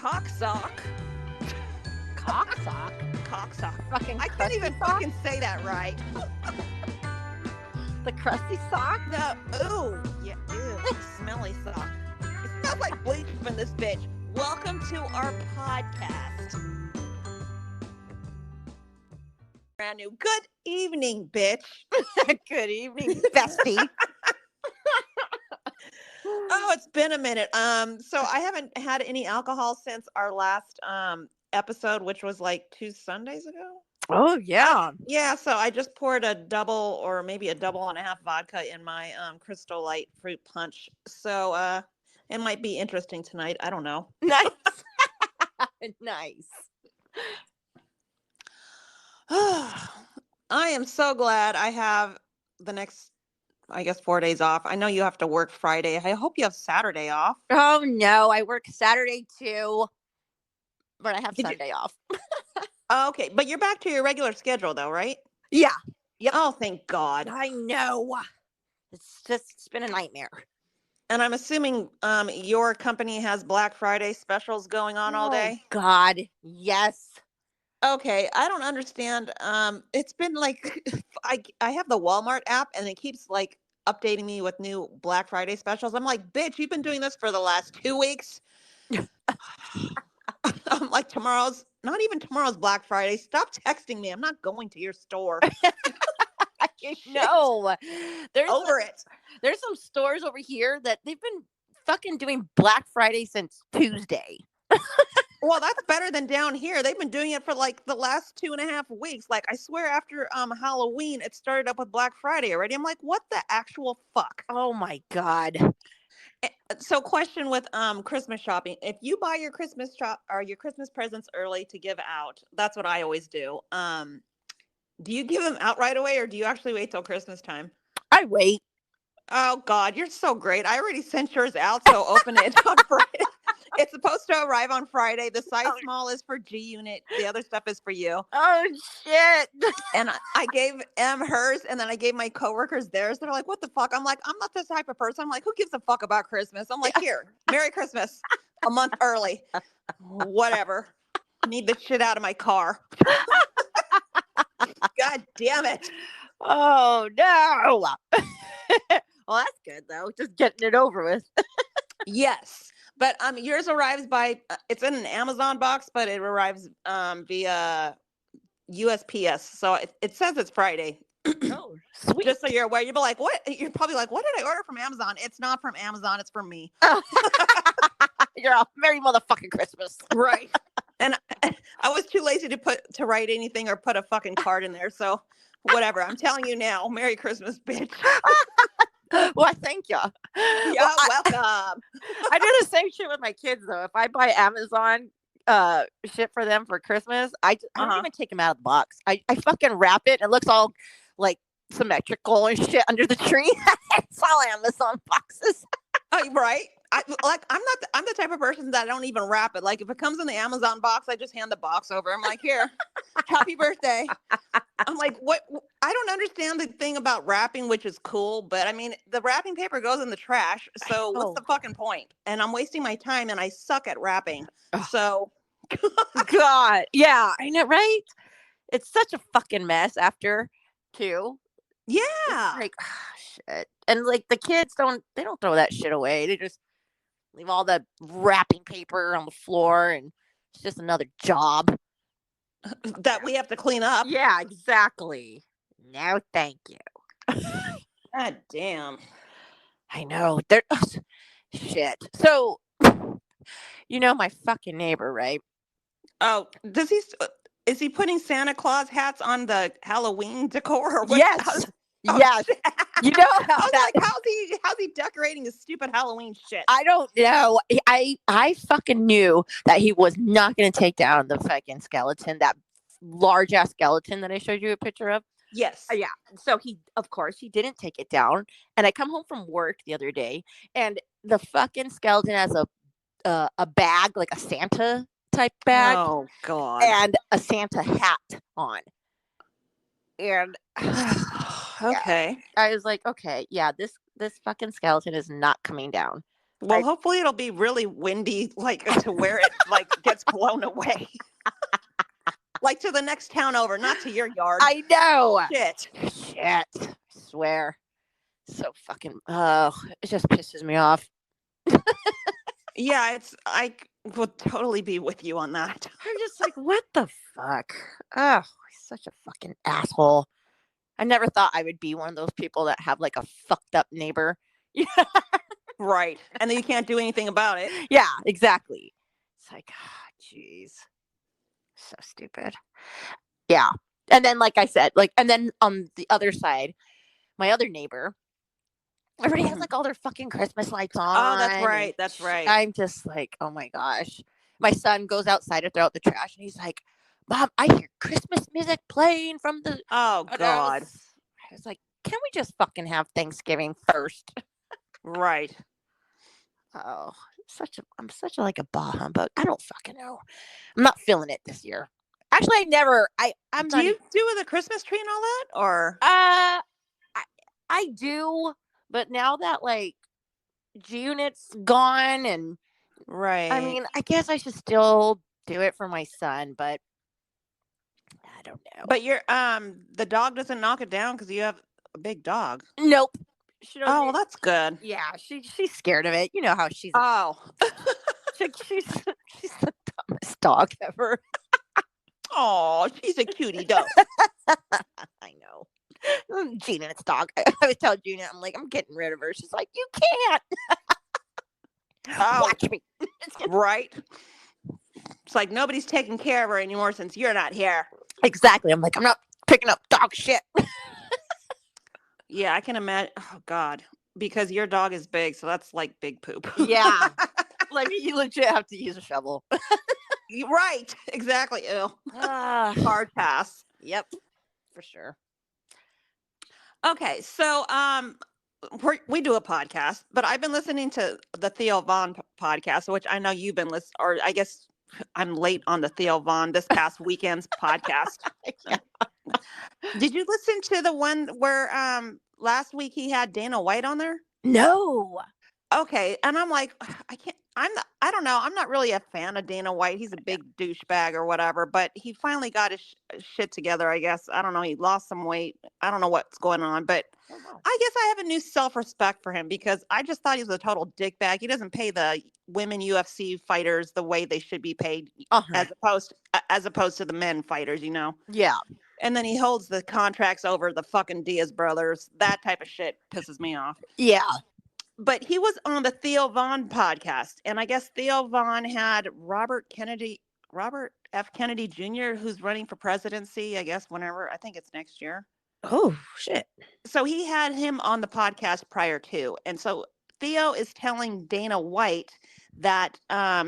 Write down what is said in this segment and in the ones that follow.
cocksock. Cocksock? Cocksock. Fucking I can't crusty even sock? fucking say that right. The crusty sock? No, ooh, yeah, ew, smelly sock. It smells like bleach from this bitch. Welcome to our podcast. Brand new. Good evening, bitch. Good evening, bestie. Oh, it's been a minute. So I haven't had any alcohol since our last episode, which was like 2 Sundays ago. Oh, yeah. Yeah, so I just poured a double or maybe a double and a half vodka in my Crystal Light fruit punch. So it might be interesting tonight. I don't know. Nice. Nice. I am so glad I have the next, I guess, 4 days off. I know you have to work Friday. I hope you have Saturday off. Oh, no. I work Saturday, too. But I have Did you- Sunday off. Oh, okay, but you're back to your regular schedule though, right? Yeah. Yep. Oh, thank God. I know. It's been a nightmare. And I'm assuming your company has Black Friday specials going on all day. God. Yes. Okay, I don't understand. It's been like I have the Walmart app and it keeps like updating me with new Black Friday specials. I'm like, bitch, you've been doing this for the last 2 weeks. I'm like, not even tomorrow's Black Friday. Stop texting me. I'm not going to your store. No. Over it. There's some stores over here that they've been fucking doing Black Friday since Tuesday. Well, that's better than down here. They've been doing it for like the last 2.5 weeks. Like I swear after Halloween, it started up with Black Friday already. I'm like, what the actual fuck? Oh my God. So question with Christmas shopping. If you buy your Christmas presents early to give out, that's what I always do. Do you give them out right away or do you actually wait till Christmas time? I wait. Oh God, you're so great. I already sent yours out, so open it on Friday. It's supposed to arrive on Friday. The size small is for G Unit. The other stuff is for you. Oh shit. And I gave Em hers, and then I gave my coworkers theirs. They're like, "What the fuck?" I'm like, "I'm not this type of person." I'm like, "Who gives a fuck about Christmas?" I'm like, "Here, Merry Christmas, a month early, whatever." Need the shit out of my car. God damn it! Oh no. Well, that's good though. Just getting it over with. Yes, but yours arrives by it's in an Amazon box, but it arrives via USPS. So it says it's Friday. Oh, sweet. Just so you're aware, you'll be like, "What?" You're probably like, "What did I order from Amazon?" It's not from Amazon. It's from me. You're a Merry motherfucking Christmas. Right. And I was too lazy to write anything or put a fucking card in there. So whatever. I'm telling you now. Merry Christmas, bitch. Well, thank you. Yeah, welcome. I do the same shit with my kids though. If I buy Amazon shit for them for Christmas, I don't even take them out of the box. I fucking wrap it. It looks all like symmetrical and shit under the tree. It's all Amazon boxes. Right. I'm the type of person that I don't even wrap it. Like if it comes in the Amazon box, I just hand the box over. I'm like, "Here, happy birthday." I'm like, what? I don't understand the thing about wrapping, which is cool, but I mean, the wrapping paper goes in the trash. So what's the fucking point? And I'm wasting my time and I suck at wrapping. So God. Yeah, I know, right? It's such a fucking mess after too. Yeah. It's like shit. And like the kids don't throw that shit away. They just leave all the wrapping paper on the floor and it's just another job that we have to clean up. Yeah, exactly. No, thank you. God damn. I know. Shit. So, my fucking neighbor, right? Oh, is he putting Santa Claus hats on the Halloween decor? Or what? Yes. Yes. You know how's he decorating his stupid Halloween shit? I don't know. I fucking knew that he was not going to take down the fucking skeleton, that large ass skeleton that I showed you a picture of. Yes. Yeah. So of course, he didn't take it down. And I come home from work the other day, and the fucking skeleton has a bag, like a Santa type bag. Oh God. And a Santa hat on. And okay. I was like, okay, yeah, this fucking skeleton is not coming down. Well, hopefully it'll be really windy, like to where it like gets blown away. Like to the next town over, not to your yard. I know. Shit. I swear. So fucking, it just pisses me off. Yeah, I would totally be with you on that. I'm just like, what the fuck? Oh, he's such a fucking asshole. I never thought I would be one of those people that have like a fucked up neighbor. Right. And then you can't do anything about it. Yeah, exactly. It's like, jeez. So stupid. Yeah. And then, like I said, and then on the other side, my other neighbor, everybody has like all their fucking Christmas lights on. Oh, that's right. That's right. I'm just like, oh my gosh. My son goes outside to throw out the trash and he's like, Mom, I hear Christmas music playing from the. Oh, God. I was like, can we just fucking have Thanksgiving first? Right. Oh, I'm such a like a bah humbug. I don't fucking know. I'm not feeling it this year. Actually, I'm do not. You do with a Christmas tree and all that, or? I do, but now that like Junet's gone, and right. I mean, I guess I should still do it for my son, but I don't know. But the dog doesn't knock it down because you have a big dog. Nope. Oh, well, that's good. Yeah, she's scared of it. You know how she's. Oh. she's the dumbest dog ever. Oh, she's a cutie dog. I know. Gina, it's dog. I always tell Gina, I'm like, I'm getting rid of her. She's like, you can't. Watch me. Right. It's like nobody's taking care of her anymore since you're not here. Exactly. I'm like, I'm not picking up dog shit. Yeah, I can imagine. Oh, God. Because your dog is big, so that's like big poop. Yeah. Like, you legit have to use a shovel. Right. Exactly. Ew. Hard pass. Yep. For sure. Okay. So, we do a podcast, but I've been listening to the Theo Von podcast, which I know you've been listening, or I guess I'm late on the Theo Von this past weekend's podcast. Yeah. Did you listen to the one where last week he had Dana White on there? No. Okay, and I'm like, I don't know. I'm not really a fan of Dana White. He's a big douchebag or whatever, but he finally got his shit together, I guess. I don't know. He lost some weight. I don't know what's going on, but I guess I have a new self-respect for him because I just thought he was a total dickbag. He doesn't pay the women UFC fighters the way they should be paid, as opposed to the men fighters, you know? Yeah. And then he holds the contracts over the fucking Diaz brothers. That type of shit pisses me off. Yeah. But he was on the Theo Von podcast, and I guess Theo Von had Robert F. Kennedy Jr., who's running for presidency, I guess, whenever. I think it's next year. Oh, shit. So he had him on the podcast prior to. And so Theo is telling Dana White that,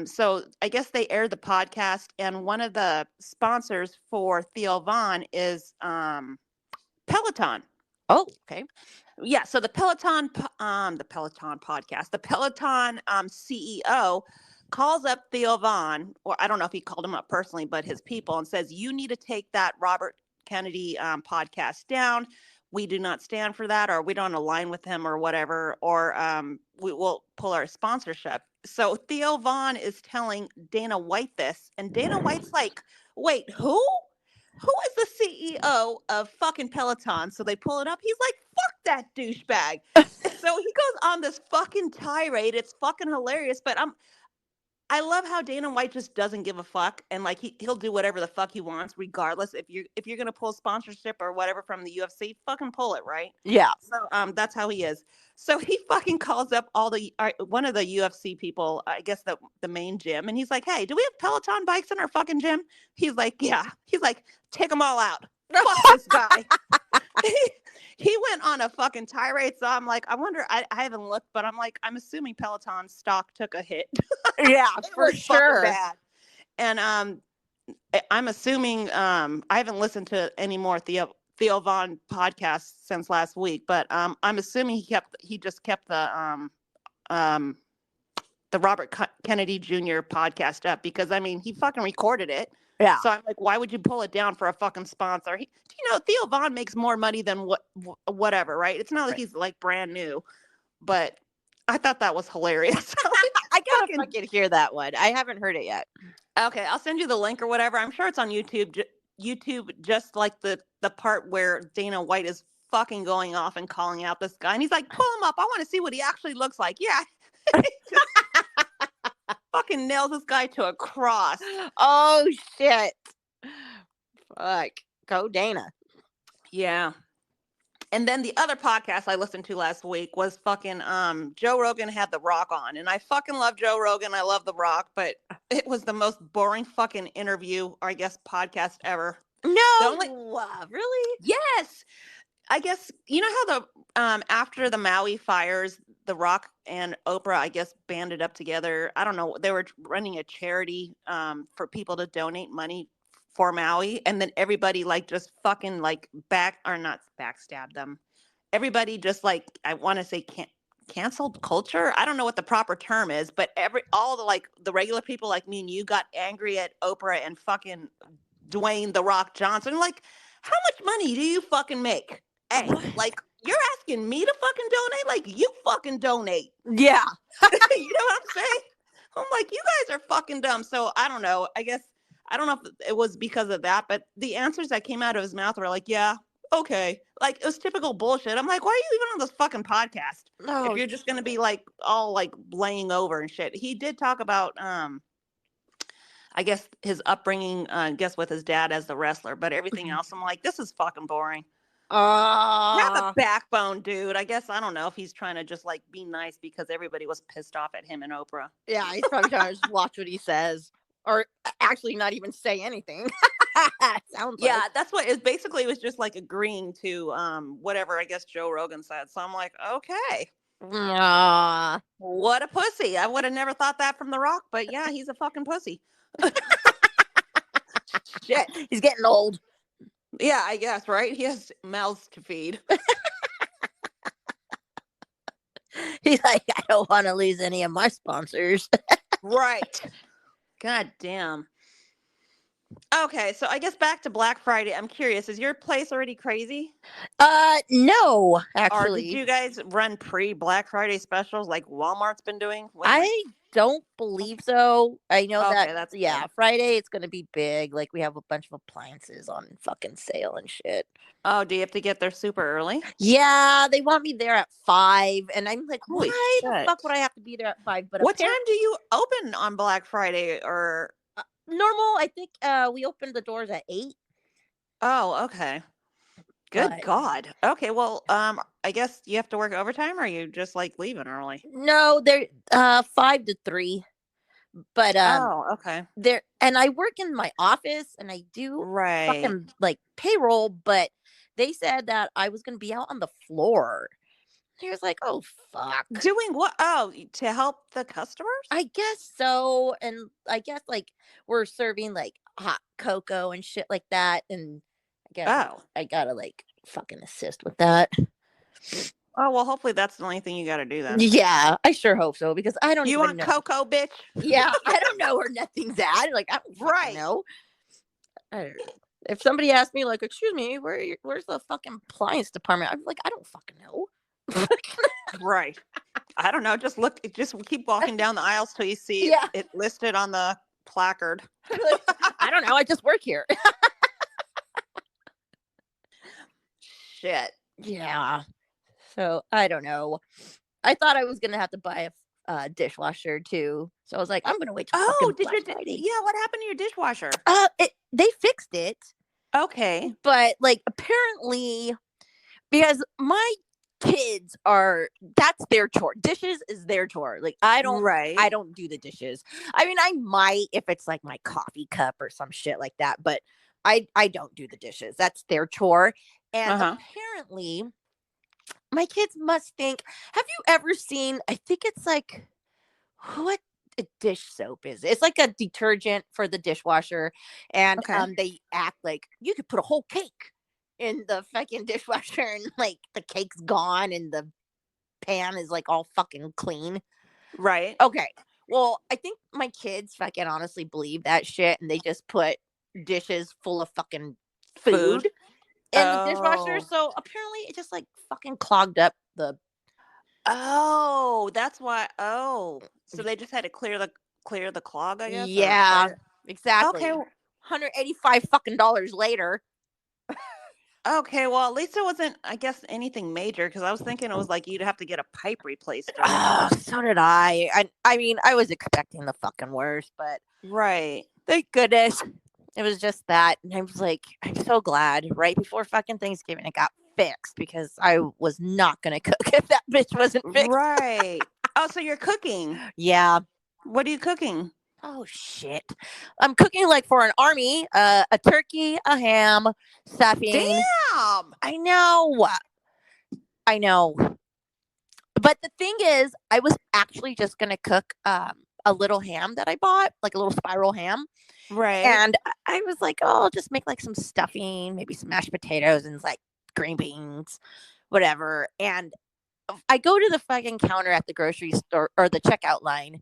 so I guess they aired the podcast, and one of the sponsors for Theo Von is Peloton. Oh, okay. Yeah, so the Peloton podcast, the Peloton CEO calls up Theo Von, or I don't know if he called him up personally, but his people, and says, you need to take that Robert Kennedy podcast down. We do not stand for that, or we don't align with him or whatever, or we will pull our sponsorship. So Theo Von is telling Dana White this, and Dana White's like, wait, who? Who is the CEO of fucking Peloton? So they pull it up. He's like, fuck that douchebag. So he goes on this fucking tirade. It's fucking hilarious. But I love how Dana White just doesn't give a fuck, and like he'll do whatever the fuck he wants, regardless. If you're gonna pull sponsorship or whatever from the UFC, fucking pull it, right? Yeah. So that's how he is. So he fucking calls up one of the UFC people, I guess the main gym, and he's like, "Hey, do we have Peloton bikes in our fucking gym?" He's like, "Yeah." He's like, "Take them all out." Fuck this guy. He went on a fucking tirade. So I'm like, I wonder. I haven't looked, but I'm like, I'm assuming Peloton stock took a hit. Yeah, for sure. Bad. And I'm assuming I haven't listened to any more Theo Von podcasts since last week, but I'm assuming he just kept the Robert Kennedy Jr. podcast up because I mean he fucking recorded it. Yeah. So I'm like, why would you pull it down for a fucking sponsor? Theo Von makes more money than whatever, right? It's not like he's like brand new, but I thought that was hilarious. I gotta fucking hear that one. I haven't heard it yet. Okay, I'll send you the link or whatever. I'm sure it's on YouTube. YouTube, just like the part where Dana White is fucking going off and calling out this guy, and he's like, "Pull him up. I want to see what he actually looks like." Yeah, just fucking nails this guy to a cross. Oh shit! Fuck, go Dana. Yeah. And then the other podcast I listened to last week was fucking Joe Rogan had The Rock on, and I fucking love Joe Rogan. I love The Rock, but it was the most boring fucking interview, or I guess podcast ever. No, really? Yes. I guess you know how the after the Maui fires, The Rock and Oprah, I guess, banded up together. I don't know. They were running a charity for people to donate money for Maui, and then everybody like just fucking like not backstab them. Everybody just like, I want to say, canceled culture. I don't know what the proper term is, but all the like the regular people like me and you got angry at Oprah and fucking Dwayne The Rock Johnson. Like, how much money do you fucking make? Hey, like, you're asking me to fucking donate? Like, you fucking donate. Yeah. You know what I'm saying? I'm like, you guys are fucking dumb. So I don't know. I guess, I don't know if it was because of that, but the answers that came out of his mouth were like, yeah, okay. Like, it was typical bullshit. I'm like, why are you even on this fucking podcast? No. If you're just going to be like, all like laying over and shit. He did talk about, I guess his upbringing, with his dad as the wrestler, but everything else, I'm like, this is fucking boring. Have a backbone, dude. I guess, I don't know if he's trying to just like be nice because everybody was pissed off at him and Oprah. Yeah, he's probably trying to just watch what he says, or actually not even say anything. Sounds yeah, like. that's what it basically was, just like agreeing to whatever I guess Joe Rogan said. So I'm like, okay. What a pussy. I would have never thought that from The Rock, but yeah, he's a fucking pussy. Shit, he's getting old. Yeah, I guess, right? He has mouths to feed. He's like, I don't want to lose any of my sponsors. Right. God damn. Okay, so I guess back to Black Friday. I'm curious, is your place already crazy? No, actually. Or did you guys run pre-Black Friday specials like Walmart's been doing? I don't believe so. I know that's good. Friday it's gonna be big. Like we have a bunch of appliances on fucking sale and shit. Oh, do you have to get there super early? Yeah, they want me there at 5, and I'm like, Holy why shit. the fuck would I have to be there at 5? But what time do you open on Black Friday? Or normal? I think we opened the doors at 8. Oh, okay. Good God. Okay, well, I guess you have to work overtime, or are you just like leaving early? No, they're 5 to 3. But okay. And I work in my office and I do fucking like payroll, but they said that I was gonna be out on the floor. He was like, oh fuck. Doing what? Oh, to help the customers? I guess so. And I guess like we're serving like hot cocoa and shit like that. And I guess I gotta like fucking assist with that. Oh, well, hopefully that's the only thing you got to do then. Yeah, I sure hope so, because I don't You even want cocoa, bitch? Yeah, I don't know where nothing's at. Like, I don't fucking know. If somebody asked me, like, excuse me, where's the fucking appliance department? I'm like, I don't fucking know. Right. I don't know. Just keep walking down the aisles till you see it listed on the placard. I don't know. I just work here. Shit. Yeah. So I don't know. I thought I was gonna have to buy a dishwasher too. So I was like, I'm gonna wait till Black Friday. Yeah, what happened to your dishwasher? They fixed it. Okay. But like apparently, because my kids that's their chore. Dishes is their chore. Like I don't do the dishes. I mean, I might if it's like my coffee cup or some shit like that, but I don't do the dishes. That's their chore. And apparently my kids must think, have you ever seen, I think it's like, what a dish soap is? It's like a detergent for the dishwasher. And they act like you could put a whole cake in the fucking dishwasher and like the cake's gone and the pan is like all fucking clean. Right. Okay. Well, I think my kids fucking honestly believe that shit, and they just put dishes full of fucking food in the dishwasher. So apparently it just like fucking clogged up the Oh, that's why. Oh, so they just had to clear the clog, I guess, or Yeah, clear. exactly. Okay, $185 fucking dollars later. okay. Well, at least it wasn't, I guess, anything major because I was thinking it was like you'd have to get a pipe replaced or Oh, whatever. so did I. I mean, I was expecting the fucking worst, but Right. thank goodness it was just that. And I was like, I'm so glad right before fucking Thanksgiving it got fixed because I was not going to cook if that bitch wasn't fixed. Right. Oh, so you're cooking. Yeah. What are you cooking? Oh, shit. I'm cooking like for an army, a turkey, a ham, stuffing. Damn. I know. I know. But the thing is, I was actually just going to cook a little ham that I bought, like a little spiral ham. Right. And I was like, oh, I'll just make like some stuffing, maybe some mashed potatoes and like green beans, whatever. And I go to the fucking counter at the grocery store or the checkout line,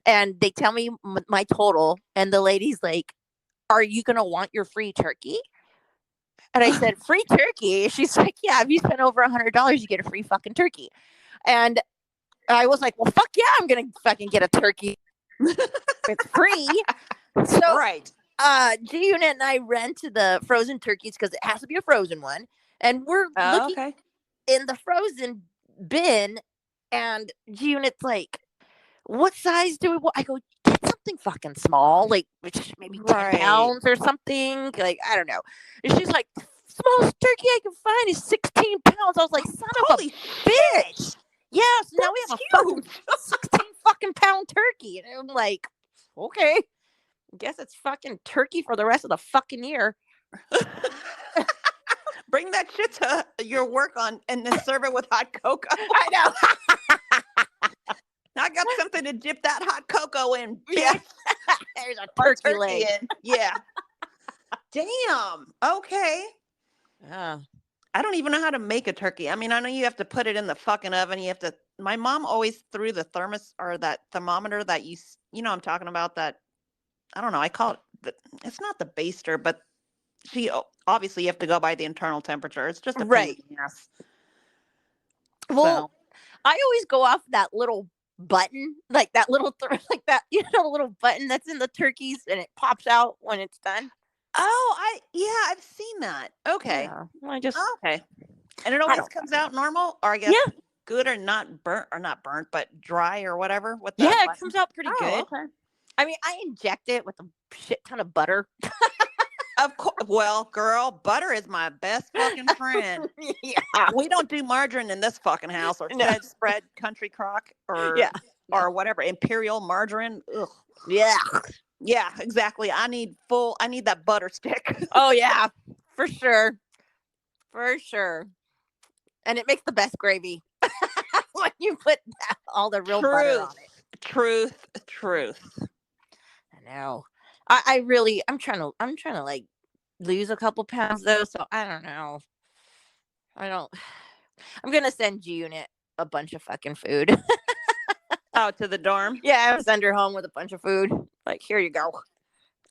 and they tell me my total. And the lady's like, are you going to want your free turkey? And I said, free turkey? She's like, yeah, if you spend over $100, you get a free fucking turkey. And I was like, well, fuck yeah, I'm going to fucking get a turkey. It's free. So, right. G Unit and I rent the frozen turkeys because it has to be a frozen one. And we're looking in the frozen bin, and G Unit's like, what size do we want? I go, get something fucking small, like which maybe 10 pounds or something. Like, I don't know. And she's like, smallest turkey I can find is 16 pounds. I was like, son of a bitch. Yeah, so now we have a fucking 16 fucking pound turkey. And I'm like, okay. Guess it's fucking turkey for the rest of the fucking year. Bring that shit to your work on and then serve it with hot cocoa. I know. I got something to dip that hot cocoa in. Bitch. Yeah. There's a turkey leg. In. Yeah. Damn. Okay. I don't even know how to make a turkey. I mean, I know you have to put it in the fucking oven. You have to. My mom always threw the thermos or that thermometer that you know I'm talking about, that I don't know. I call it. It's not the baster, but obviously you have to go by the internal temperature. It's just a pain in the ass. Well, I always go off that little button, like that little like that, you know, the little button that's in the turkeys and it pops out when it's done. Oh, I've seen that. Okay. Yeah, I just okay. And it always comes out normal, or I guess good, or not burnt, but dry or whatever. With it comes out pretty good. Okay. I mean, I inject it with a shit ton of butter. Of course. Well, girl, butter is my best fucking friend. Yeah. We don't do margarine in this fucking house, or spread country crock, or or whatever, imperial margarine. Ugh. Yeah. Yeah, exactly. I need that butter stick. Oh yeah, for sure. For sure. And it makes the best gravy when you put all the real butter on it. Truth. I know. I'm trying to like lose a couple pounds though, so I don't know. I'm gonna send G Unit a bunch of fucking food. Oh, to the dorm? Yeah, I'll send her home with a bunch of food. Like, here you go.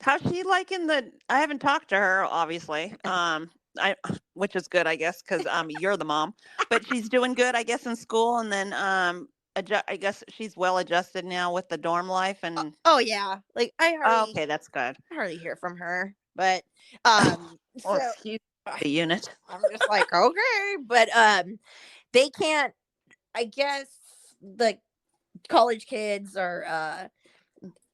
How's she liking I haven't talked to her, obviously. Which is good, I guess, because you're the mom. But she's doing good, I guess, in school, and then I guess she's well adjusted now with the dorm life. And oh yeah, like okay, that's good. I hardly hear from her, but excuse the unit. I'm just like, okay, but they can't. I guess the college kids are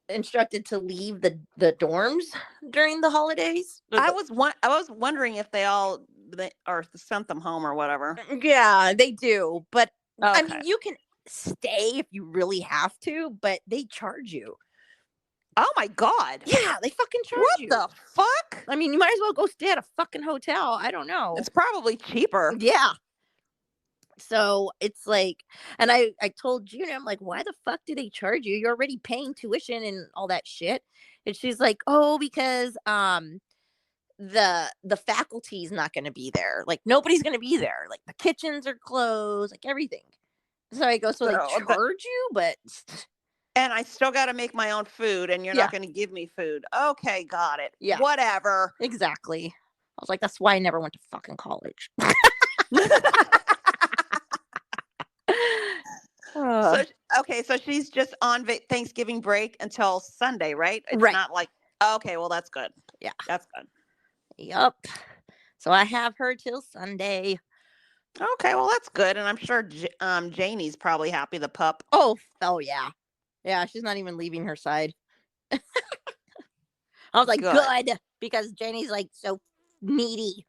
instructed to leave the dorms during the holidays. I was wondering if they or sent them home or whatever. Yeah, they do, but I mean, you can stay if you really have to, but they charge you. Oh my god! Yeah, they fucking charge you. What the fuck? I mean, you might as well go stay at a fucking hotel. I don't know. It's probably cheaper. Yeah. So it's like, and I told Juna, I'm like, why the fuck do they charge you? You're already paying tuition and all that shit. And she's like, oh, because the faculty's not going to be there. Like, nobody's going to be there. Like, the kitchens are closed, like everything. So I go, so they charge you, but and I still got to make my own food, and you're not going to give me food. Okay, got it. Yeah, whatever. Exactly. I was like, that's why I never went to fucking college. Uh, So okay, so she's just on Thanksgiving break until Sunday, right? It's right. not like okay, well that's good. Yeah. That's good. Yep. So I have her till Sunday. Okay, well that's good, and I'm sure Janie's probably happy. The pup. Oh yeah. Yeah, she's not even leaving her side. I was like, Good, good, because Janie's like so needy.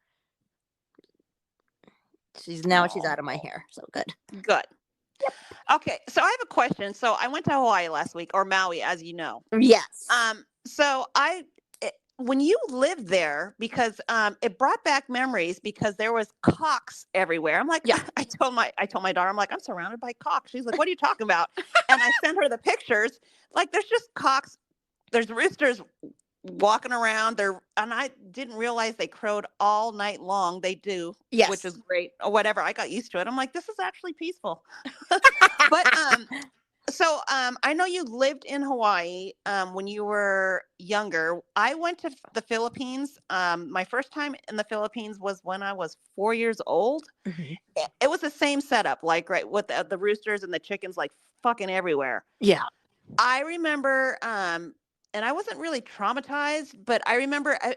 She's out of my oh, hair. So good. good. Yep. Okay, so I have a question. So I went to Hawaii last week, or Maui, as you know. Yes. So when you lived there, because it brought back memories because there was cocks everywhere. I'm like, Yeah. I told my daughter, I'm like, I'm surrounded by cocks. She's like, what are you talking about? And I sent her the pictures. Like, there's just cocks. There's roosters walking around there, and I didn't realize they crowed all night long. They do, which Yes. is great, or whatever. I got used to it. I'm like, this is actually peaceful. But I know you lived in Hawaii when you were younger. I went to the Philippines. My first time in the Philippines was when I was 4 years old. Mhm. It was the same setup, like right with the roosters and the chickens, like fucking everywhere. Yeah. I remember, and I wasn't really traumatized, but I remember I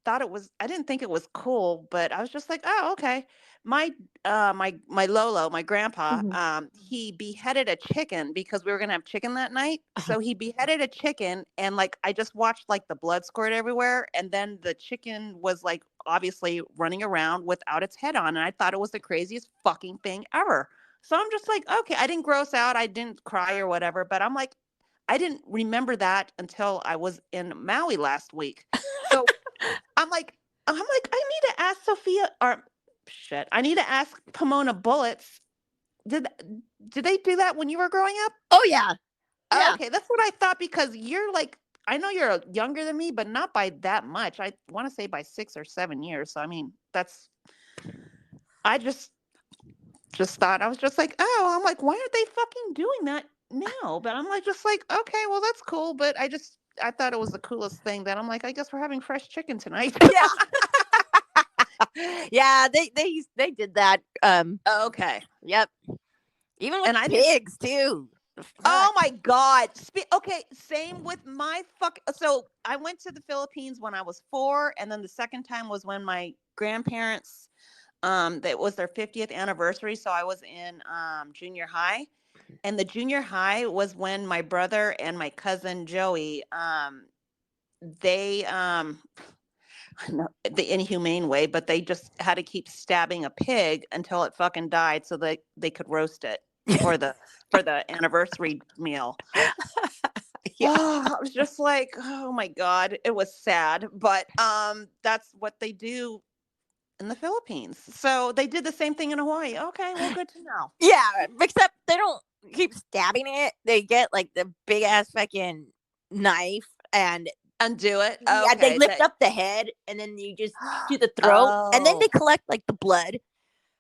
thought it was. I didn't think it was cool, but I was just like, oh, okay. My Lolo, my grandpa, Mhm. he beheaded a chicken because we were gonna have chicken that night. Uh-huh. So he beheaded a chicken, and like I just watched like the blood squirt everywhere, and then the chicken was like obviously running around without its head on, and I thought it was the craziest fucking thing ever. So I'm just like, okay, I didn't gross out, I didn't cry or whatever, but I'm like, I didn't remember that until I was in Maui last week. So I'm like, I need to ask Sophia or shit. I need to ask Pomona Bullets. Did did they do that when you were growing up? Oh yeah. Yeah. Okay, that's what I thought because you're like I know you're younger than me, but not by that much. I want to say by 6 or 7 years. So I mean, I just thought I was just like, oh, I'm like, why aren't they fucking doing that now? But I'm like, just like, okay, well, that's cool. But I thought it was the coolest thing that I'm like, I guess we're having fresh chicken tonight. Yeah. Yeah. They did that. Okay. Yep. Even with And I didn't, pigs too. Fuck. oh my God. Okay. Same with my so I went to the Philippines when I was 4. And then the second time was when my grandparents, that was their 50th anniversary. So I was in junior high. And the junior high was when my brother and my cousin Joey, they no, the inhumane way, but they just had to keep stabbing a pig until it fucking died so they could roast it for the anniversary meal. Yeah. Oh, I was just like, oh my God, it was sad, but that's what they do in the Philippines. So they did the same thing in Hawaii. Okay, well, good to know. Yeah. Except they don't keep stabbing it. They get like the big ass fucking knife and Undo it. yeah, they Okay, lift up the head and then you just do the throat and then oh. they collect like the blood.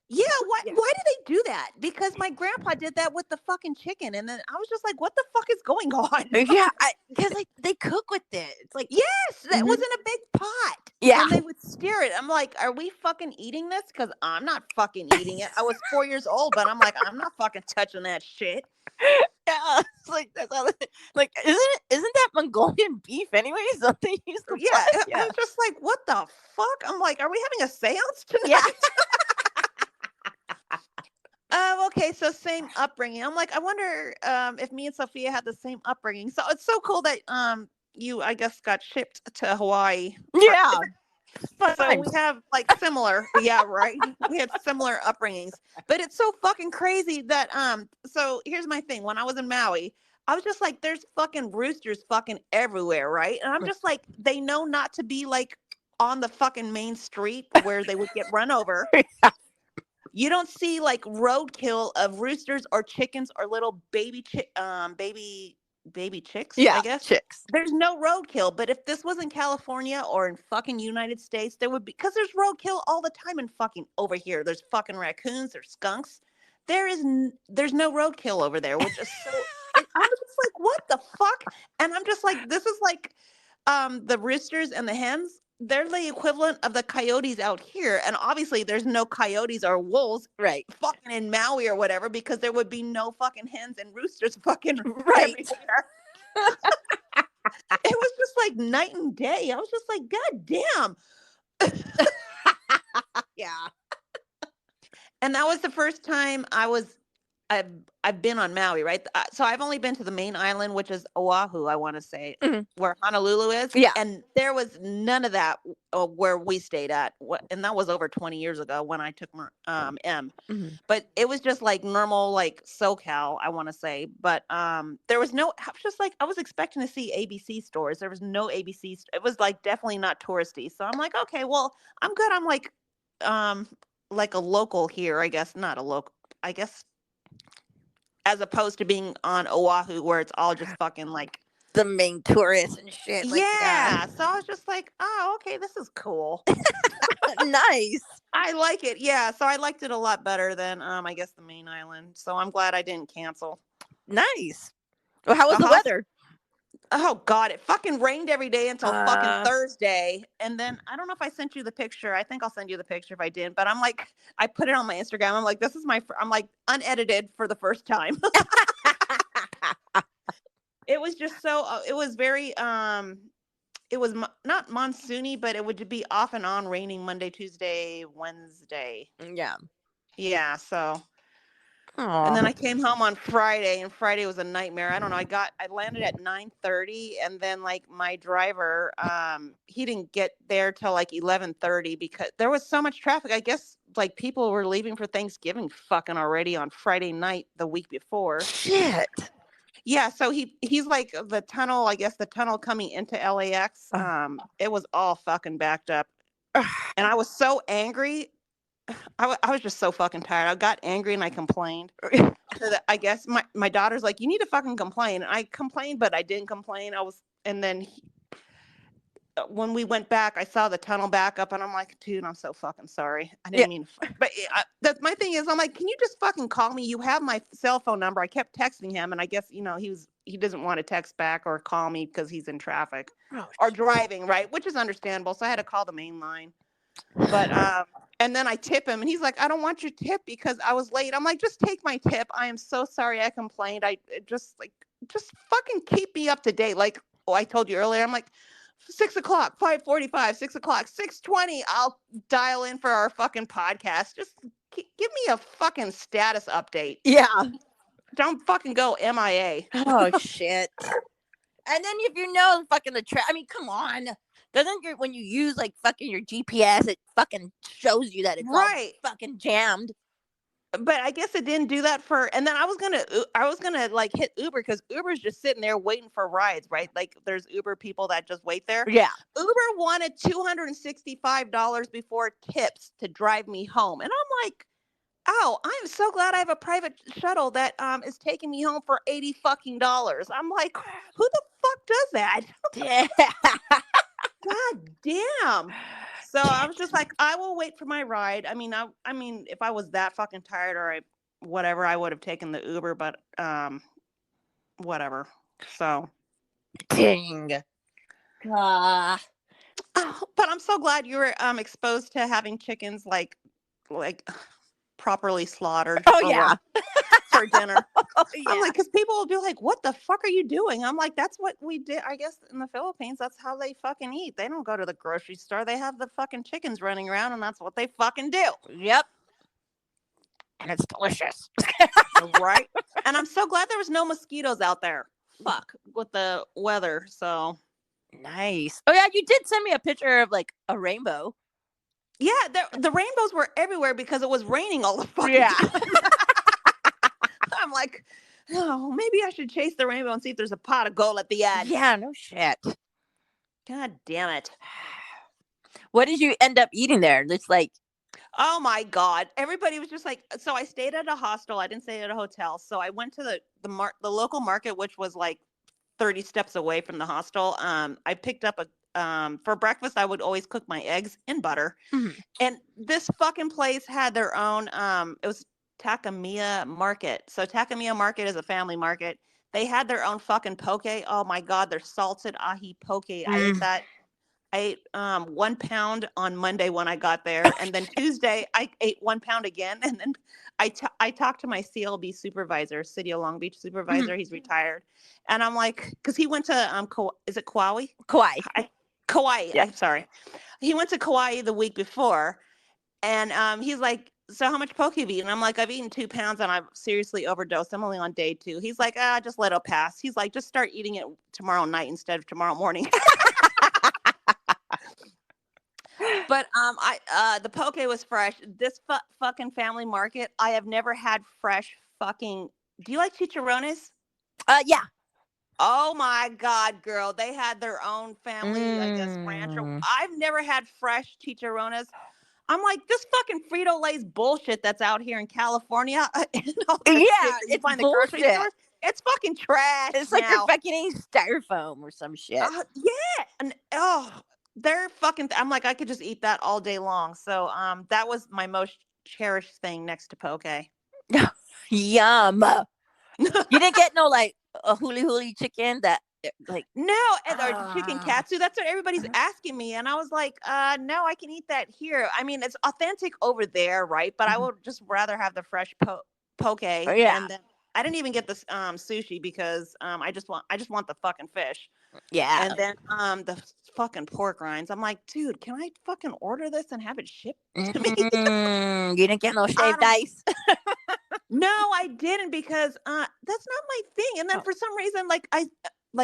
Yeah, why Yeah. why do they do that? Because my grandpa did that with the fucking chicken, and then I was just like, "What the fuck is going on?" Yeah, because like they cook with it. It's like Yes, that mhm. was in a big pot, Yeah. and they would steer it. I'm like, "Are we fucking eating this?" Because I'm not fucking eating it. I was 4 years old, but I'm like, I'm not fucking touching that shit. Yeah, it's like that's how like isn't that Mongolian beef anyway? So they use the Yeah, blood. I Yeah. was just like, "What the fuck?" I'm like, "Are we having a séance Yeah. tonight?" Oh, okay. So same upbringing. I'm like, I wonder if me and Sophia had the same upbringing. So it's so cool that you, I guess, got shipped to Hawaii. Yeah. Fun So we times. have like similar, yeah, right. We had similar upbringings, but it's so fucking crazy that So here's my thing. When I was in Maui, I was just like, there's fucking roosters fucking everywhere, right? And I'm just like, they know not to be like on the fucking main street where they would get run over. You don't see like roadkill of roosters or chickens or little baby chicks, I Yeah, guess. chicks. There's no roadkill, but if this was in California or in fucking United States, there would be because there's roadkill all the time in fucking over here. There's fucking raccoons, there's skunks. There's no roadkill over there, which is so I was just like, what the fuck? And I'm just like, this is like the roosters and the hens. they're the equivalent of the coyotes out here, and obviously there's no coyotes or wolves Right. fucking in Maui or whatever, because there would be no fucking hens and roosters fucking Right. everywhere. It was just like night and day. I was just like, God damn. Yeah. And that was the first time I've been on Maui, right? So I've only been to the main island, which is Oahu, I want to say, Mhm. where Honolulu is. Yeah. And there was none of that where we stayed at. And that was over 20 years ago when I took M. Mhm. But it was just like normal, like SoCal, I want to say. But there was no, I was just like, I was expecting to see ABC stores. There was no ABC. It was like definitely not touristy. So I'm like, okay, well, I'm good. I'm like a local here, I guess. Not a local, I guess, as opposed to being on Oahu where it's all just fucking like the main tourists and shit. Like, yeah. So I was just like, oh, okay, this is cool. Nice. I like it. Yeah. So I liked it a lot better than I guess the main island. So I'm glad I didn't cancel. Nice. Well, how was the weather? Oh God, it fucking rained every day until fucking Thursday. And then I don't know if I sent you the picture. I think I'll send you the picture if I did. But I'm like, I put it on my Instagram. I'm like, this is I'm like unedited for the first time. It was just so, it was very, it was not monsoony, but it would be off and on raining Monday, Tuesday, Wednesday. Yeah. Yeah. So. Aww. And then I came home on Friday, and Friday was a nightmare. I don't know. I landed at 9:30, and then like my driver, he didn't get there till like 11:30 because there was so much traffic. I guess like people were leaving for Thanksgiving fucking already on Friday night the week before. Shit. Yeah, so he's like the tunnel. I guess the tunnel coming into LAX. It was all fucking backed up, and I was so angry. I was just so fucking tired. I got angry and I complained. So I guess my daughter's like, you need to fucking complain. I complained, but I didn't complain. And then when we went back, I saw the tunnel back up, and I'm like, dude, I'm so fucking sorry. I didn't mean to. But that's my thing is, I'm like, can you just fucking call me? You have my cell phone number. I kept texting him, and I guess he doesn't want to text back or call me because he's in traffic or driving, right? Which is understandable. So I had to call the main line. But and then I tip him, and he's like, I don't want your tip because I was late. I'm like, just take my tip. I am so sorry I complained. Just fucking keep me up to date. Like I told you earlier, I'm like 6 o'clock, 5:45, 6 o'clock, 6:20. I'll dial in for our fucking podcast. Just give me a fucking status update. Yeah. Don't fucking go MIA. Oh shit. And then if fucking I mean, come on. Doesn't when you use like fucking your GPS, it fucking shows you that it's right. All fucking jammed. But I guess it didn't do that and then I was gonna like hit Uber because Uber's just sitting there waiting for rides, right? Like there's Uber people that just wait there. Yeah. Uber wanted $265 before tips to drive me home, and I'm like, oh, I'm so glad I have a private shuttle that is taking me home for $80 fucking. I'm like, who the fuck does that? Yeah. God damn. So I was just like, I will wait for my ride. I mean, if I was that fucking tired or whatever, I would have taken the Uber, but whatever. So dang. But I'm so glad you were exposed to having chickens like properly slaughtered. Oh yeah. For dinner. Oh, yeah. I'm like, because people will be like, what the fuck are you doing? I'm like, that's what we did. I guess in the Philippines, that's how they fucking eat. They don't go to the grocery store. They have the fucking chickens running around, and that's what they fucking do. Yep. And it's delicious. Right? And I'm so glad there was no mosquitoes out there. Fuck, with the weather. So nice. Oh yeah, you did send me a picture of like a rainbow. Yeah, the rainbows were everywhere because it was raining all the fucking time. I'm like, oh, maybe I should chase the rainbow and see if there's a pot of gold at the end. Yeah, no shit. God damn it. What did you end up eating there? It's like, oh my God. Everybody was just like, so I stayed at a hostel. I didn't stay at a hotel. So I went to the local market, which was like 30 steps away from the hostel. I picked up for breakfast, I would always cook my eggs in butter. Mm-hmm. And this fucking place had their own, it was Takamiya Market. So Takamiya Market is a family market. They had their own fucking poke. Oh my God, their salted ahi poke. I ate that. I ate 1 pound on Monday when I got there, and then Tuesday I ate 1 pound again, and then I talked to my CLB supervisor, City of Long Beach supervisor. He's retired, and I'm like, because he went to is it Kauai? Kauai. Kauai. Yeah. I'm sorry. He went to Kauai the week before, and he's like, so how much poke have you eaten? I'm like, I've eaten 2 pounds and I've seriously overdosed. I'm only on day 2. He's like, just let it pass. He's like, just start eating it tomorrow night instead of tomorrow morning. But the poke was fresh. This fucking family market, I have never had fresh fucking. Do you like chicharrones? Yeah. Oh my God, girl. They had their own family, I guess, rancher. I've never had fresh chicharrones. I'm like, this fucking Frito-Lay's bullshit that's out here in California. It's find the bullshit. grocery stores. It's fucking trash. It's like you're fucking eating styrofoam or some shit. Yeah. And they're fucking. I'm like, I could just eat that all day long. So that was my most cherished thing next to poke. Yum. You didn't get no like a huli chicken that like no, or chicken katsu. That's what everybody's asking me, and I was like, no, I can eat that here. I mean, it's authentic over there, right? But I would just rather have the fresh poke. Yeah. And then I didn't even get the sushi because I just want the fucking fish. Yeah. And then the fucking pork rinds. I'm like, dude, can I fucking order this and have it shipped to me? You didn't get no shaved ice. No, I didn't because that's not my thing. And then for some reason,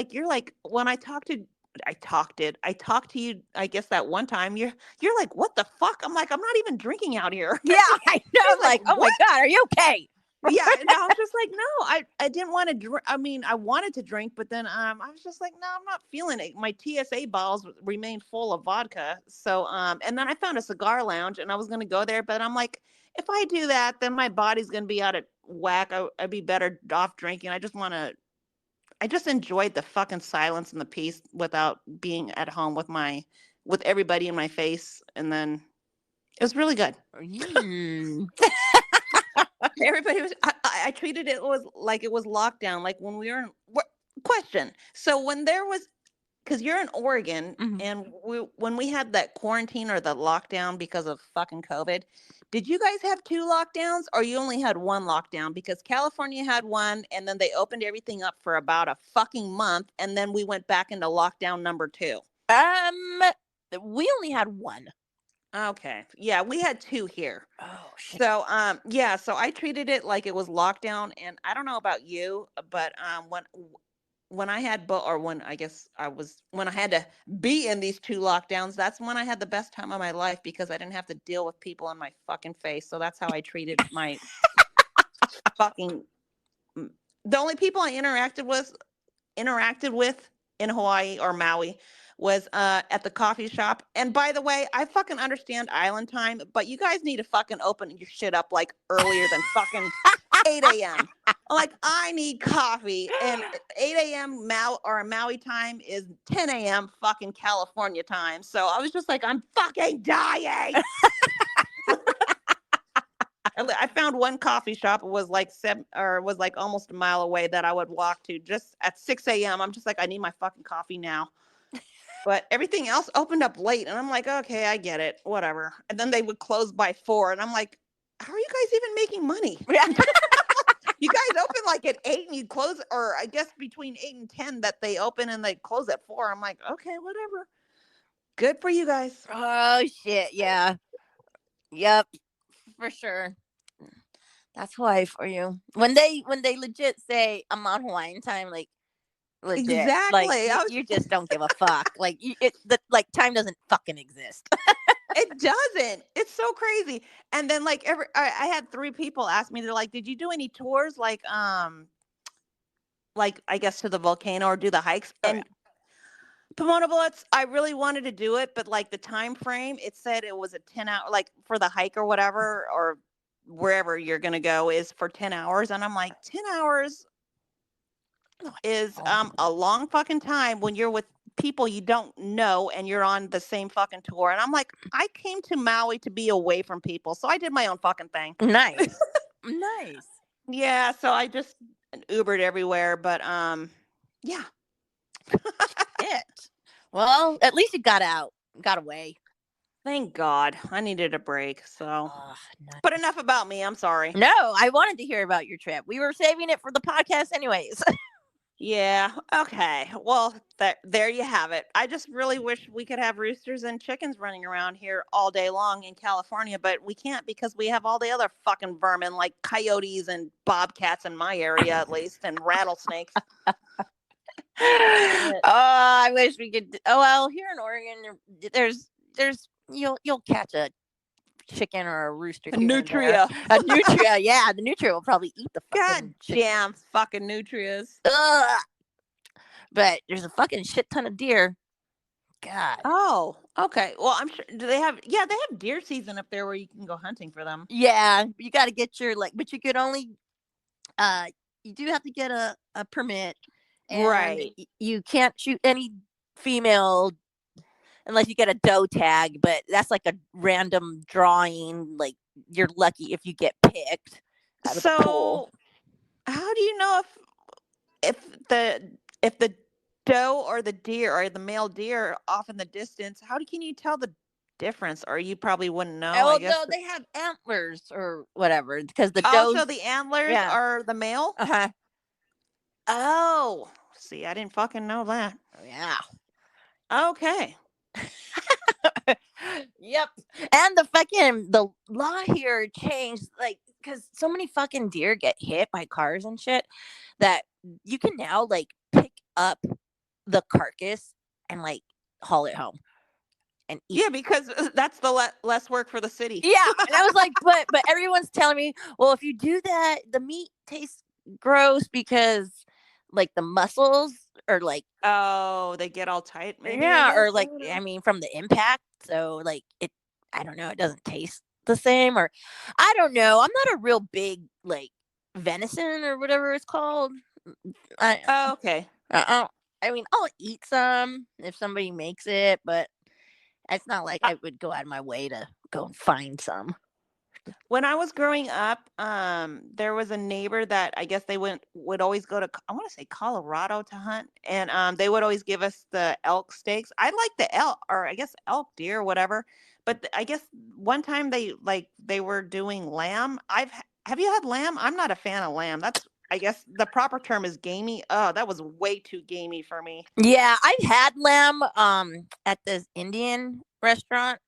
you're like, when I talked to you, I guess that one time you're like, what the fuck? I'm like, I'm not even drinking out here. Yeah, I know. Like, oh my God, are you okay? Yeah, and I was just like, no, I didn't want to drink. I mean, I wanted to drink, but then I was just like, no, I'm not feeling it. My TSA bottles remained full of vodka. So and then I found a cigar lounge and I was gonna go there, but I'm like, if I do that, then my body's gonna be out of whack. I'd be better off drinking. I just enjoyed the fucking silence and the peace without being at home with everybody in my face, and then it was really good. Everybody was. I treated it like it was lockdown. Like when we were in question. So when there was, because you're in Oregon, and when we had that quarantine or the lockdown because of fucking COVID, did you guys have 2 lockdowns or you only had 1 lockdown? Because California had 1, and then they opened everything up for about a fucking month, and then we went back into lockdown number 2. We only had 1. Okay. Yeah, we had 2 here. Oh shit. So yeah, so I treated it like it was lockdown, and I don't know about you, but when I had when I guess when I had to be in these 2 lockdowns, that's when I had the best time of my life because I didn't have to deal with people in my fucking face. So that's how I treated my fucking the only people I interacted with in Hawaii or Maui was at the coffee shop. And by the way, I fucking understand island time, but you guys need to fucking open your shit up like earlier than fucking 8 a.m. Like, I need coffee, and 8 a.m. Maui time is 10 a.m. fucking California time. So I was just like, I'm fucking dying. I found one coffee shop. It was like almost a mile away that I would walk to just at 6 a.m. I'm just like, I need my fucking coffee now. But everything else opened up late, and I'm like, okay, I get it, whatever. And then they would close by 4, and I'm like, how are you guys even making money? You guys open like at 8 and you close, or I guess between 8 and 10 that they open and they close at 4. I'm like, okay, whatever. Good for you guys. Oh shit, yeah. Yep. For sure. That's why for you. When they legit say I'm on Hawaiian time, like legit. Exactly. Like you just don't give a fuck. Like time doesn't fucking exist. It doesn't. It's so crazy. And then like I had 3 people ask me, they're like, did you do any tours like I guess to the volcano or do the hikes? And Pomona Bullets, I really wanted to do it, but like the time frame, it said it was a 10-hour, like for the hike or whatever, or wherever you're gonna go is for 10 hours. And I'm like, 10 hours is a long fucking time when you're with people you don't know and you're on the same fucking tour. And I'm like, I came to Maui to be away from people, so I did my own fucking thing. Nice. Nice. Yeah, so I just Ubered everywhere, but yeah. It. Well, at least you got out. got away. Thank God. I needed a break. So, Nice. but enough about me. I'm sorry. No, I wanted to hear about your trip. We were saving it for the podcast anyways. Yeah. Okay. Well, there you have it. I just really wish we could have roosters and chickens running around here all day long in California, but we can't because we have all the other fucking vermin like coyotes and bobcats in my area, at least, and rattlesnakes. Oh, I wish we could. Oh well, here in Oregon, there's you'll catch a chicken or a rooster. A nutria. A nutria, yeah, the nutria will probably eat the fucking God damn fucking nutrias. Ugh. But there's a fucking shit ton of deer. God. Oh, okay. Well, I'm sure. Do they have? Yeah, they have deer season up there where you can go hunting for them. Yeah, you got to get your but you could only, you do have to get a permit, and Right. you can't shoot any female unless you get a doe tag. But that's like a random drawing. Like you're lucky if you get picked out of the pool. How do you know if the doe or the deer or the male deer off in the distance? Can you tell the difference? Or you probably wouldn't know. Oh I guess no, they have antlers or whatever because the does. does. So the antlers are the male. Oh, see, I didn't fucking know that. Yeah. Okay. Yep. And the law here changed, like, because so many fucking deer get hit by cars and shit that you can now like pick up the carcass and like haul it home and eat. Yeah, because that's the less work for the city. Yeah, and I was like, but everyone's telling me, well, if you do that, the meat tastes gross because like the muscles are like, oh, they get all tight. Maybe, yeah, or like, I mean, from the impact. So like I don't know, it doesn't taste the same, or I don't know. I'm not a real big like venison or whatever it's called. Okay. I mean, I'll eat some if somebody makes it, but it's not like I would go out of my way to go and find some. When I was growing up, there was a neighbor that I guess they would always go to, I want to say Colorado to hunt, and they would always give us the elk steaks. I like the elk, or I guess elk, deer, whatever. But I guess one time they were doing lamb. Have you had lamb? I'm not a fan of lamb. That's, I guess the proper term is gamey. Oh, that was way too gamey for me. Yeah, I've had lamb at this Indian restaurant.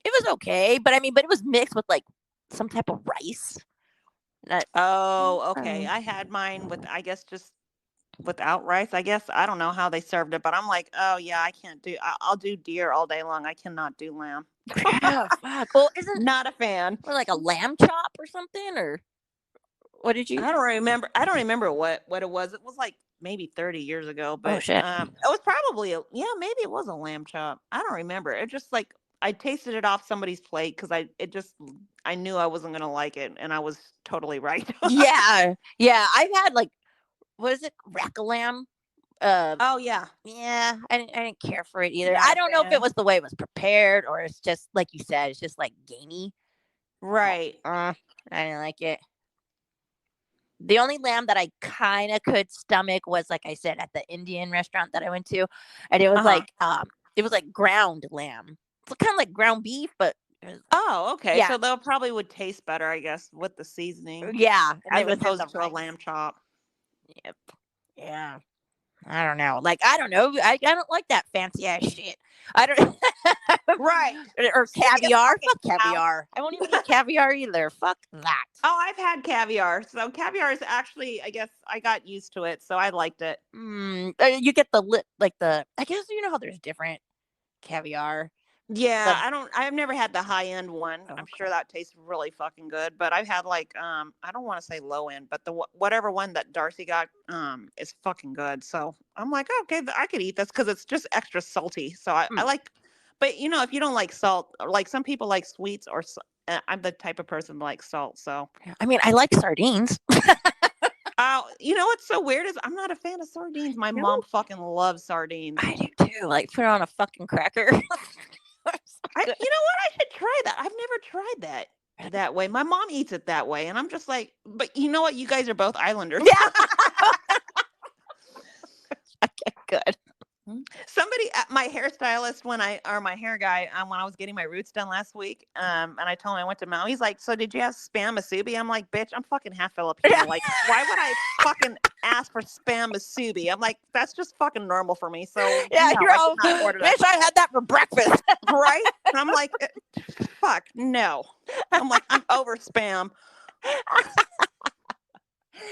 It was okay, but it was mixed with like some type of rice. Oh, okay. I had mine with, I guess, just without rice. I guess I don't know how they served it, but I'm like, oh yeah, I can't do. I'll do deer all day long. I cannot do lamb. Oh, fuck. Well, isn't not a fan. Or like a lamb chop or something, or what did you? I don't remember. I don't remember what it was. It was like maybe 30 years ago, but shit. It was probably maybe it was a lamb chop. I don't remember. It just like I tasted it off somebody's plate because I knew I wasn't gonna like it, and I was totally right. yeah. I've had like, what is it, rack of lamb? Oh yeah. I didn't care for it either. I don't know if it was the way it was prepared or it's just like you said, it's just like gamey. Right. I didn't like it. The only lamb that I kind of could stomach was, like I said, at the Indian restaurant that I went to, and it was like ground lamb. It's kind of like ground beef, but oh, okay. Yeah. So they'll probably would taste better, I guess, with the seasoning. Yeah, as opposed to a lamb chop. Yep. Yeah. I don't know. Like, I don't know. I don't like that fancy ass shit. I don't. Right. Or caviar. Fuck caviar. I won't even eat caviar either. Fuck that. Oh, I've had caviar. So caviar is actually, I guess, I got used to it, so I liked it. You get I guess you know how there's different caviar. Yeah, I've never had the high end one. Okay. I'm sure that tastes really fucking good, but I've had like I don't want to say low end, but the whatever one that Darcy got is fucking good. So I'm like, okay, I could eat this because it's just extra salty. So I like, but if you don't like salt, like some people like sweets, or I'm the type of person that likes salt. So I like sardines. You know what's so weird is I'm not a fan of sardines. My mom fucking loves sardines. I do too. Like, put it on a fucking cracker. You know what? I should try that. I've never tried that way. My mom eats it that way, and I'm just like, but you know what? You guys are both islanders. Yeah. Okay, good. Somebody, my hairstylist, or my hair guy, when I was getting my roots done last week, and I told him I went to Maui. He's like, "So did you have spam musubi?" I'm like, "Bitch, I'm fucking half Filipino. Like, why would I fucking ask for spam musubi?" I'm like, "That's just fucking normal for me." So Yeah, no, you're I did all, not order that. bitch, I had that for breakfast. Right? And I'm like, fuck, no. I'm like, I'm over spam.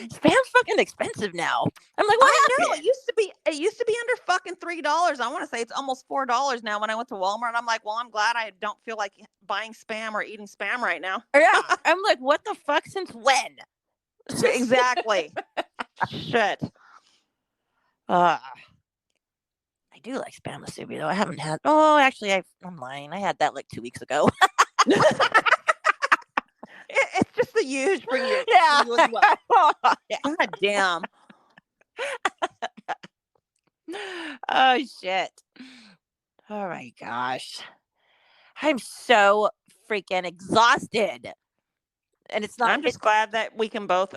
Spam's fucking expensive now. I'm like, what I know happened? it used to be under fucking $3. I want to say it's almost $4 now. When I went to Walmart, I'm like, well, I'm glad I don't feel like buying spam or eating spam right now. Yeah, I'm like, what the fuck? Since when? Exactly. Shit. I do like spam musubi though. I haven't had. Oh, actually, I'm lying. I had that like 2 weeks ago. It's just the huge for you. Yeah. For you as well. Yeah. God damn. Oh shit. Oh my gosh. I'm so freaking exhausted. And it's not. I'm just glad that we can both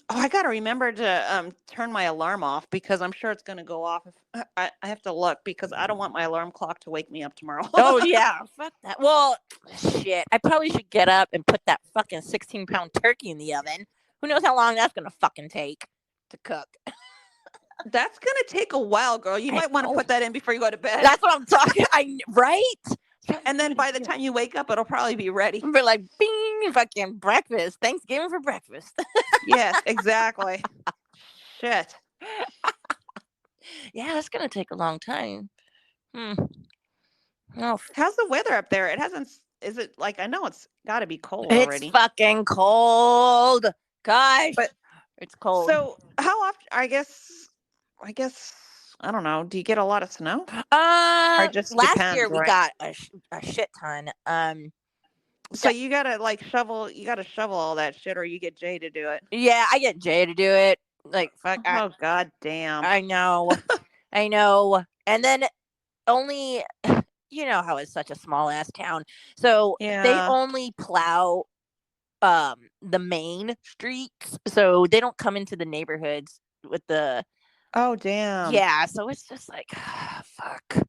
I got to remember to turn my alarm off, because I'm sure it's going to go off. If I have to look, because I don't want my alarm clock to wake me up tomorrow. Oh yeah, fuck that. Well, shit. I probably should get up and put that fucking 16-pound turkey in the oven. Who knows how long that's gonna fucking take to cook? That's going to take a while, girl. You might want to put that in before you go to bed. That's what I'm talking. Right? And then by the time you wake up, it'll probably be ready. We're like, bing, fucking breakfast. Thanksgiving for breakfast. Yes, exactly. Shit. Yeah, that's gonna take a long time. Oh, How's the weather up there? It hasn't. Is it like, I know it's got to be cold it's already. fucking cold. Gosh, But it's cold. So how often? I guess. I don't know. Do you get a lot of snow? Or it just last depends, year we right? got a shit ton. So you gotta like shovel. You gotta shovel all that shit, or you get Jay to do it. Yeah, I get Jay to do it. Like, fuck. Oh god damn. I know. I know. And then only, you know how it's such a small ass town. So they Yeah. only plow the main streets. So they don't come into the neighborhoods with the Oh damn. yeah, so it's just like fuck.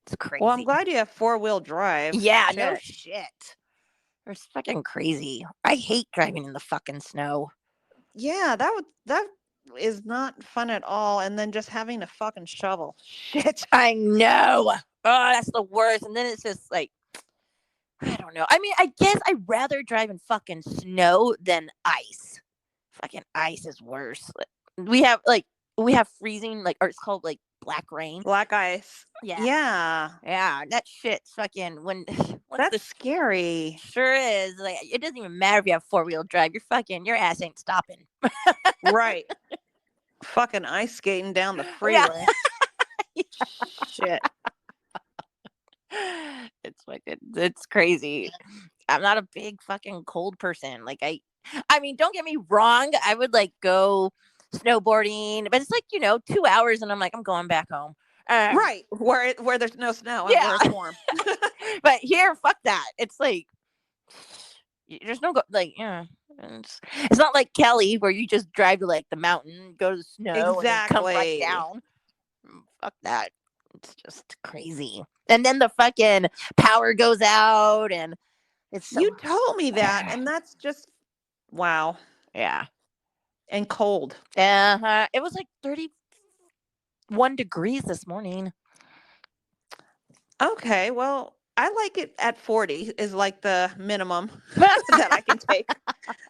It's crazy. Well, I'm glad you have 4-wheel drive. Yeah, no shit. It's fucking crazy. I hate driving in the fucking snow. Yeah, that is not fun at all. And then just having to fucking shovel. Shit. I know. Oh, that's the worst. And then it's just like, I don't know. I mean, I guess I'd rather drive in fucking snow than ice. Fucking ice is worse. We have freezing, like, or it's called like black rain. Black ice. Yeah. Yeah. Yeah. That shit's fucking That's scary. Sure is. Like, it doesn't even matter if you have 4-wheel drive. Your ass ain't stopping. Right. Fucking ice skating down the freeway. Yeah. Shit. It's crazy. I'm not a big fucking cold person. Like I mean, don't get me wrong. I would like go snowboarding, but it's like, 2 hours and I'm like, I'm going back home. Right. Where there's no snow and where it's warm. But here, fuck that. It's like, there's no, yeah. It's not like Kelly where you just drive to like the mountain, go to the snow, and then come right down. Fuck that. It's just crazy. And then the fucking power goes out, and it's so... You told me that, and that's just wow. Yeah. And cold. It was like 31 degrees this morning. Okay, well, I like it at 40 is like the minimum that I can take.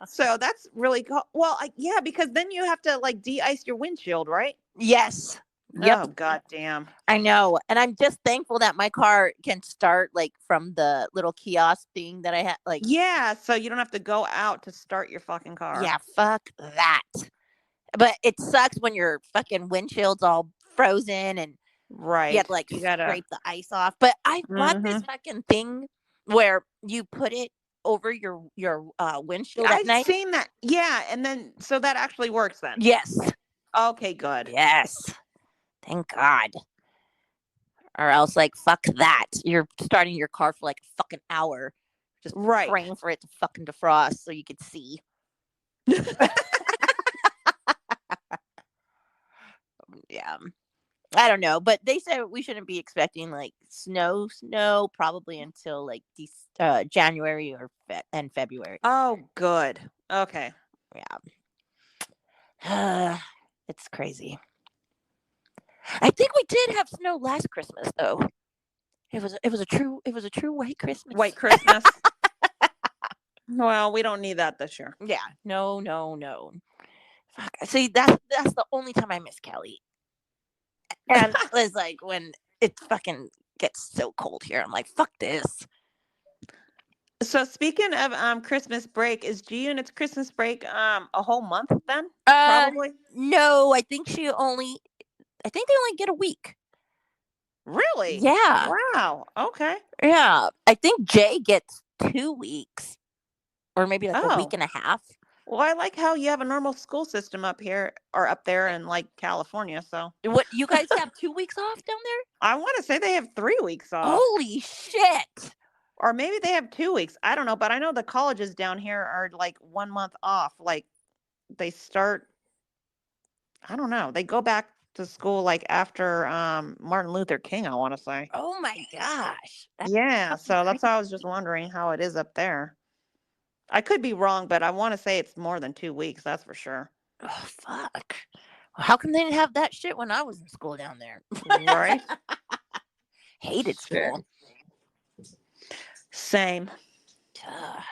So that's really cool. Well, yeah, because then you have to like de-ice your windshield, right? Yes. Yep. Oh, god damn. I know. And I'm just thankful that my car can start like from the little kiosk thing that I had. Like, yeah, so you don't have to go out to start your fucking car. Yeah, fuck that. But it sucks when your fucking windshield's all frozen and right. You have to like scrape the ice off. But I bought this fucking thing where you put it over your windshield at night. I've seen that. Yeah, and then so that actually works then. Yes. Okay, good. Yes. Thank God. Or else, like, fuck that. You're starting your car for like a fucking hour, just praying for it to fucking defrost so you could see. Yeah. I don't know, but they said we shouldn't be expecting like snow probably until like January or and February. Oh, good. Okay. Yeah. It's crazy. I think we did have snow last Christmas though. It was a true white Christmas. White Christmas. Well, we don't need that this year. Yeah. No. Fuck. See, that's the only time I miss Kelly. And it's like when it fucking gets so cold here. I'm like, fuck this. So speaking of Christmas break, is G Unit's Christmas break a whole month then? Uh Probably. no, I think they only get a week. Really? Yeah. Wow. Okay. Yeah. I think Jay gets 2 weeks. Or maybe like a week Oh. and a half. Well, I like how you have a normal school system up here or up there in like California. So What, you guys have 2 weeks off down there? I want to say they have 3 weeks off. Holy shit. Or maybe they have 2 weeks. I don't know. But I know the colleges down here are like 1 month off. Like they start, I don't know. They go back to school like after Martin Luther King, I want to say. Oh my gosh. That's Yeah. fucking So that's crazy. why I was just wondering how it is up there. I could be wrong, but I want to say it's more than 2 weeks. That's for sure. Oh fuck. How come they didn't have that shit when I was in school down there? Right? Hated school. Same. God.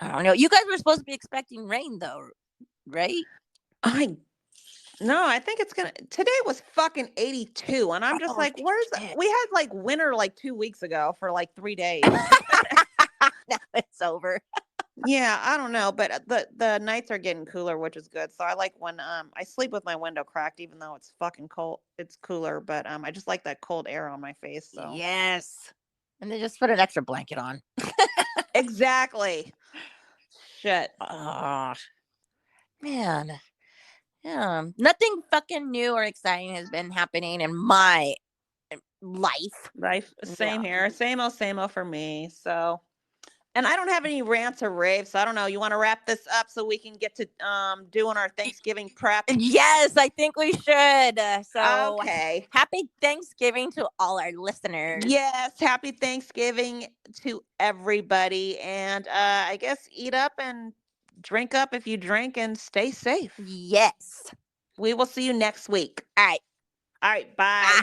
I don't know. You guys were supposed to be expecting rain though, right? No, I think it's gonna. Today was fucking 82, and I'm just Oh, like, where's? shit. We had like winter like 2 weeks ago for like 3 days. Now it's over. Yeah, I don't know, but the nights are getting cooler, which is good. So I like when I sleep with my window cracked, even though it's fucking cold. It's cooler, but I just like that cold air on my face. So Yes. And then just put an extra blanket on. exactly. Shit. Oh, man. Yeah. Nothing fucking new or exciting has been happening in my life. Life, same Yeah. here. Same old for me. So, and I don't have any rants or raves. So I don't know. You want to wrap this up so we can get to doing our Thanksgiving prep? Yes, I think we should. So Okay. happy Thanksgiving to all our listeners. Yes. Happy Thanksgiving to everybody. And I guess eat up and drink up if you drink and stay safe. Yes. We will see you next week. All right. All right. Bye.